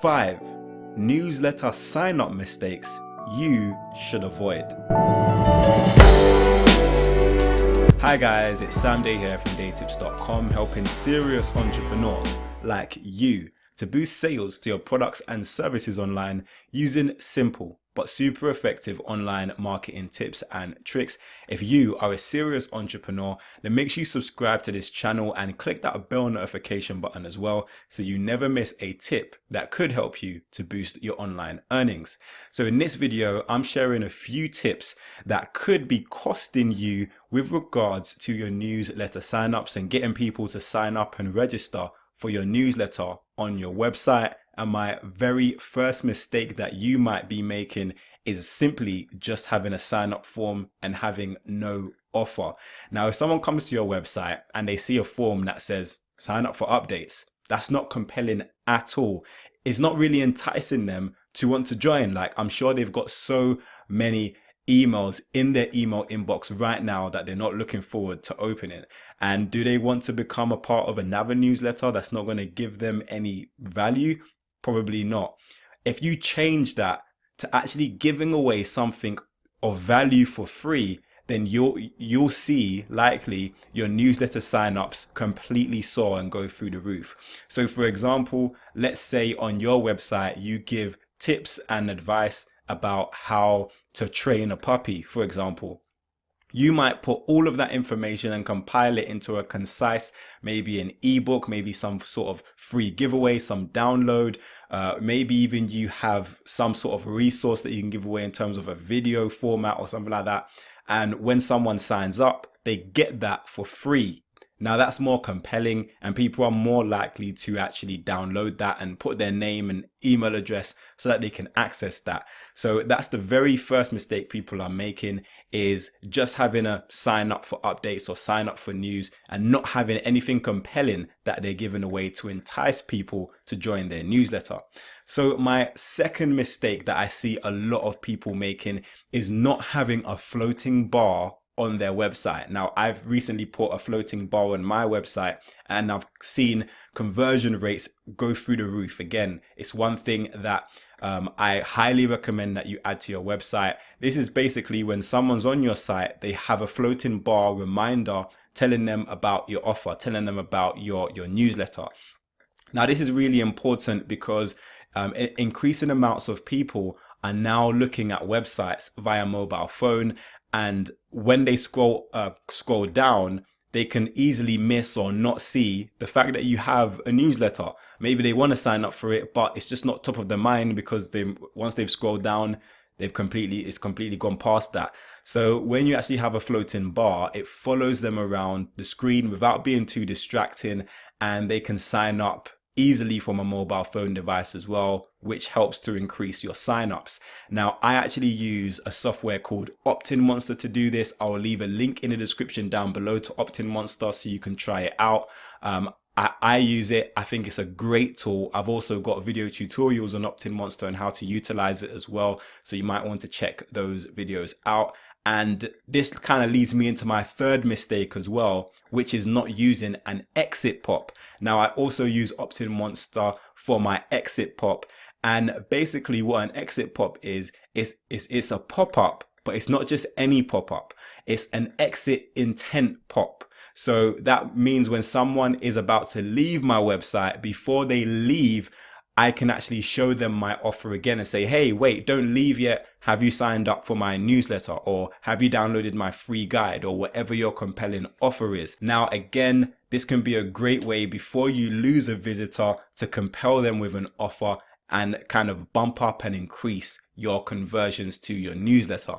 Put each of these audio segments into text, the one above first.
5 newsletter sign up mistakes you should avoid. Hi guys, it's Sam Day here from DeyTips.com, helping serious entrepreneurs like you to boost sales to your products and services online using simple but super effective online marketing tips and tricks. If you are a serious entrepreneur, then make sure you subscribe to this channel and click that bell notification button as well, so you never miss a tip that could help you to boost your online earnings. So in this video, I'm sharing a few tips that could be costing you with regards to your newsletter signups and getting people to sign up and register for your newsletter on your website. And my very first mistake that you might be making is simply just having a sign up form and having no offer. Now, if someone comes to your website and they see a form that says sign up for updates, that's not compelling at all. It's not really enticing them to want to join. Like, I'm sure they've got so many emails in their email inbox right now that they're not looking forward to opening. And do they want to become a part of another newsletter that's not going to give them any value? Probably not. If you change that to actually giving away something of value for free, then you'll see likely your newsletter signups completely soar and go through the roof. So for example, let's say on your website you give tips and advice about how to train a puppy, for example. You might put all of that information and compile it into a concise, maybe an ebook, maybe some sort of free giveaway, some download, maybe even you have some sort of resource that you can give away in terms of a video format or something like that. And when someone signs up, they get that for free. Now that's more compelling and people are more likely to actually download that and put their name and email address so that they can access that. So that's the very first mistake people are making, is just having a sign up for updates or sign up for news and not having anything compelling that they're giving away to entice people to join their newsletter. So my second mistake that I see a lot of people making is not having a floating bar on their website. Now, I've recently put a floating bar on my website and I've seen conversion rates go through the roof. Again, it's one thing that I highly recommend that you add to your website. This is basically when someone's on your site, they have a floating bar reminder telling them about your offer, telling them about your newsletter. Now, this is really important because increasing amounts of people are now looking at websites via mobile phone, and when they scroll down, they can easily miss or not see the fact that you have a newsletter. Maybe they want to sign up for it, but it's just not top of their mind because once they've scrolled down, it's completely gone past that. So when you actually have a floating bar, it follows them around the screen without being too distracting, and they can sign up easily from a mobile phone device as well, which helps to increase your signups. Now, I actually use a software called Opt-in Monster to do this. I'll leave a link in the description down below to Opt-in Monster so you can try it out. I use it. I think it's a great tool. I've also got video tutorials on Opt-in Monster and how to utilize it as well, so you might want to check those videos out. And this kind of leads me into my third mistake as well, which is not using an exit pop. Now, I also use Opt-in Monster for my exit pop. And basically what an exit pop is it's a pop-up, but it's not just any pop-up. It's an exit intent pop. So that means when someone is about to leave my website, before they leave, I can actually show them my offer again and say, hey, wait, don't leave yet. Have you signed up for my newsletter? Or have you downloaded my free guide, or whatever your compelling offer is? Now, again, this can be a great way before you lose a visitor to compel them with an offer and kind of bump up and increase your conversions to your newsletter.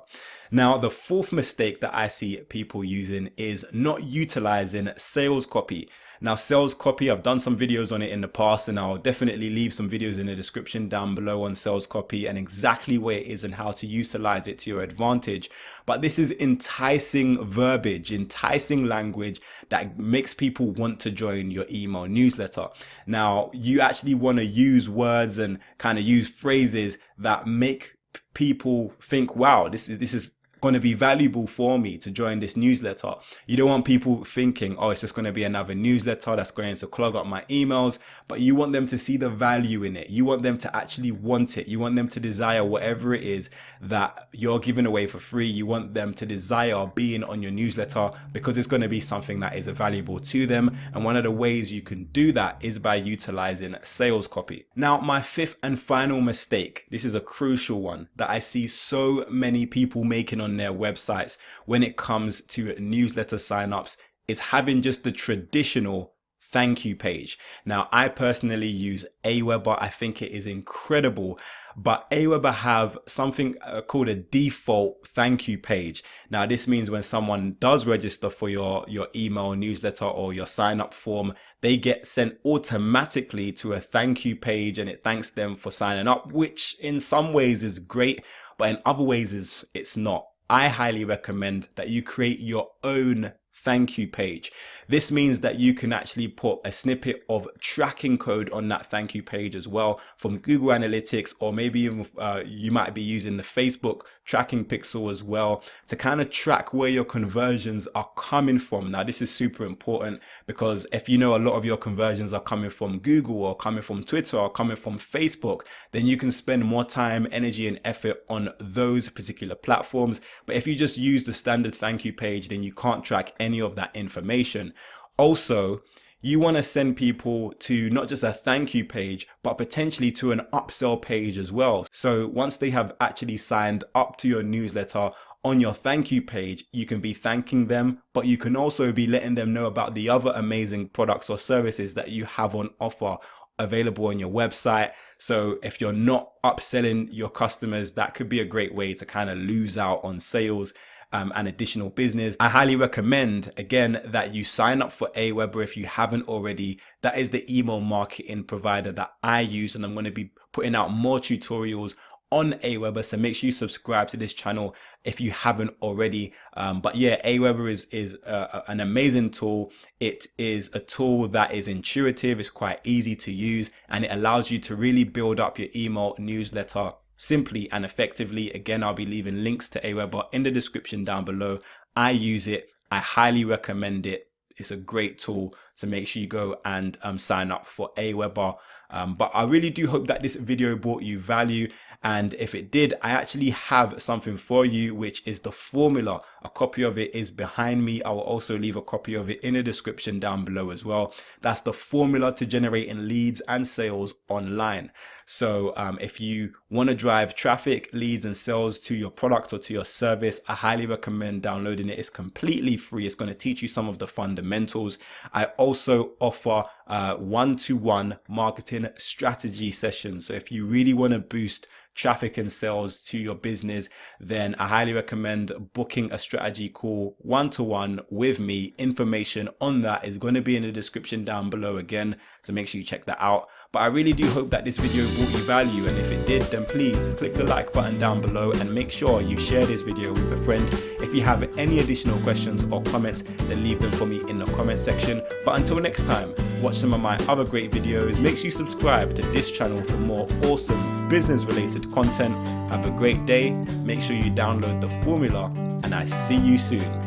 Now, the fourth mistake that I see people using is not utilizing sales copy. Now, sales copy, I've done some videos on it in the past, and I'll definitely leave some videos in the description down below on sales copy and exactly where it is and how to utilize it to your advantage. But this is enticing verbiage, enticing language that makes people want to join your email newsletter. Now, you actually want to use words and kind of use phrases that make people think, wow, this is going to be valuable for me to join this newsletter. You don't want people thinking, oh, it's just going to be another newsletter that's going to clog up my emails, but you want them to see the value in it. You want them to actually want it. You want them to desire whatever it is that you're giving away for free. You want them to desire being on your newsletter because it's going to be something that is valuable to them. And one of the ways you can do that is by utilizing sales copy. Now, my fifth and final mistake, this is a crucial one that I see so many people making on their websites when it comes to newsletter signups, is having just the traditional thank you page. Now, I personally use Aweber. I think it is incredible, but Aweber have something called a default thank you page. Now, this means when someone does register for your email newsletter or your sign up form, they get sent automatically to a thank you page, and it thanks them for signing up, which in some ways is great, but in other ways it's not. I highly recommend that you create your own thank you page. This means that you can actually put a snippet of tracking code on that thank you page as well from Google Analytics, or maybe even you might be using the Facebook tracking pixel as well to kind of track where your conversions are coming from. Now, this is super important because if you know a lot of your conversions are coming from Google or coming from Twitter or coming from Facebook, then you can spend more time, energy, and effort on those particular platforms. But if you just use the standard thank you page, then you can't track any of that information. Also, you want to send people to not just a thank you page, but potentially to an upsell page as well. So once they have actually signed up to your newsletter, on your thank you page, you can be thanking them, but you can also be letting them know about the other amazing products or services that you have on offer available on your website. So if you're not upselling your customers, that could be a great way to kind of lose out on sales and additional business. I highly recommend, again, that you sign up for Aweber if you haven't already. That is the email marketing provider that I use, and I'm going to be putting out more tutorials on Aweber, so make sure you subscribe to this channel if you haven't already. But yeah, Aweber is an amazing tool. It is a tool that is intuitive, it's quite easy to use, and it allows you to really build up your email newsletter simply and effectively. Again, I'll be leaving links to Aweber in the description down below. I use it. I highly recommend it. It's a great tool, so make sure you go and sign up for Aweber. But I really do hope that this video brought you value. And if it did, I actually have something for you, which is the formula. A copy of it is behind me. I will also leave a copy of it in the description down below as well. That's the formula to generating leads and sales online. So if you want to drive traffic, leads, and sales to your product or to your service, I highly recommend downloading it. It's completely free. It's going to teach you some of the fundamentals. I also offer one-to-one marketing strategy sessions. So if you really want to boost traffic and sales to your business, then I highly recommend booking a strategy call one-to-one with me. Information on that is going to be in the description down below again, so make sure you check that out. But I really do hope that this video brought you value, and if it did, then please click the like button down below and make sure you share this video with a friend. If you have any additional questions or comments, then leave them for me in the comment section. But until next time, watch some of my other great videos. Make sure you subscribe to this channel for more awesome business related content. Have a great day. Make sure you download the formula, and I see you soon.